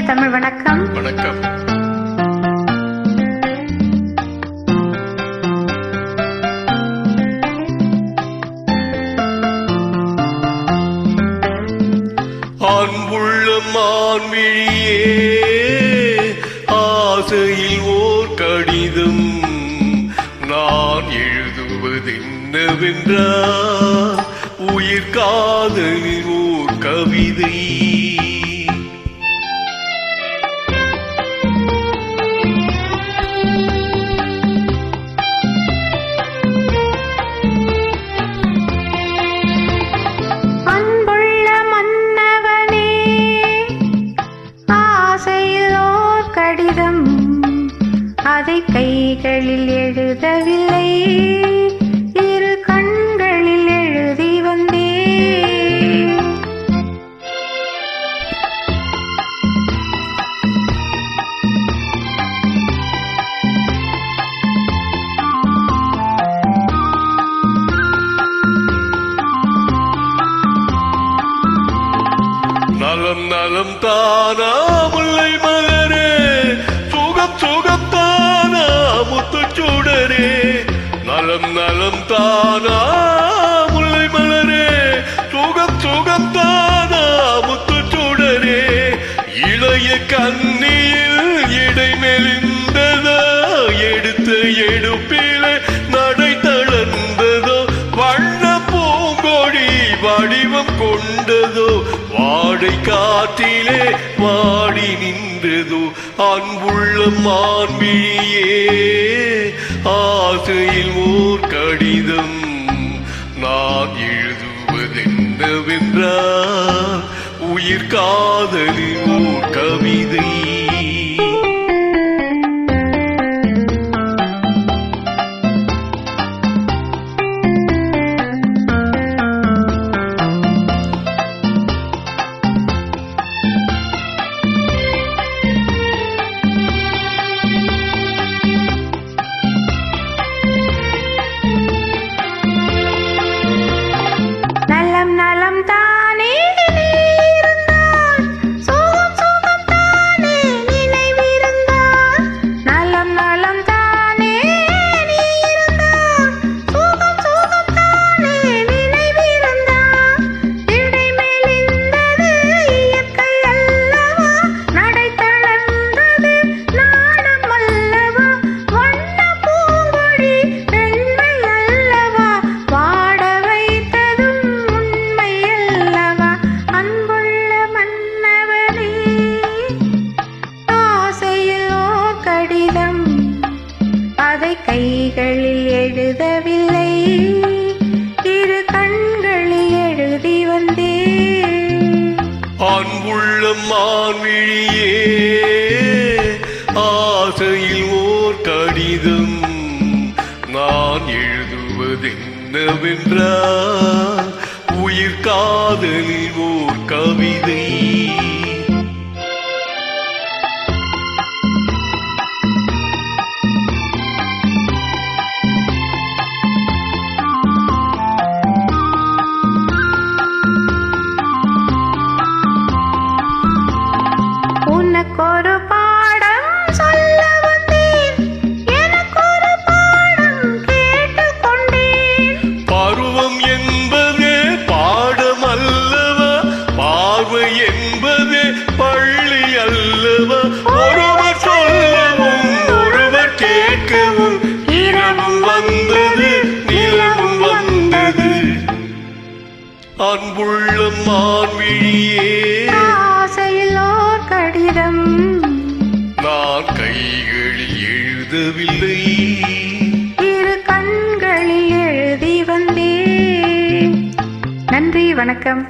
தமிழ் வணக்கம். வணக்கம். அன்புள்ள மான்விழியே, ஆசையில் ஓர் கடிதம் நான் எழுதுவதென்னவென்றால் உயிர் காதலில் ஓர் கவிதை. அதை கைகளில் எழுதவில்லை, இரு கண்களில் எழுதி வந்தேன். நலம் நலம் தானா முல்லை மலரே, சுகம் சுகம் தானா முத்துச்சூடரே. நலம் நலம் தானா முல்லை மலரே, சுகம் சுகம் தானா முத்துச்சூடரே. இளைய கண்ணியில் இடை மெலிந்ததோ, எடுத்த எடுப்பிலே நடை தளர்ந்ததோ, வண்ண பூங்கொடி வடிவம் கொண்டதோ, வாடை காற்றிலே வாடி நின்றதோ. அன்புள்ள மான்விழியே, ஆசையில் ஓர் கடிதம் நான் எழுதுவதென்னவென்றால் உயிர் காதலில் ஓர் கவிதை. நலம் தானே இருந்தால், சுகம் சுகம் தானே நினைவிருந்தால். நலம் நலம் தானே இருந்தால், சுகம் சுகம் தானே நினைவிருந்தால். இடை மெலிந்தது இயற்கை அல்லவா, நடை தளர்ந்தது நாணம் அல்லவா. வண்ண பூங்கொடி பெண்மை அல்லவா, வாட வைத்ததும் அன்புள்ள மன்னவனே, ஆசையில் ஓர் கடிதம் அதை கைகளில் எழுதவில்லை, இரு கண்களில் எழுதி வந்தேன். அன்புள்ள மான்விழியே, ஆசையில் ஓர் கடிதம் நான் எழுதுவதென்னவென்றால் உயிர் காதலில் ஓர் கவிதை. உனக்கொரு பாடம் சொல்ல வந்தேன், எனக்கொரு பாடம் கேட்டுக்கொண்டேன். பருவம் என்பதே பாடம் அல்லவா, பார்வை என்பதே பள்ளி அல்லவா. ஒருவர் சொல்லவும் ஒருவர் கேட்கவும், இரவும் வந்தது நிலவும் வந்தது. அன்புள்ள மான்விழியே, ஆசையில் ஓர் கடிதம் நான் கைகளில் எழுதவில்லை, இரு கண்களில் எழுதி வந்தேன். நன்றி, வணக்கம்.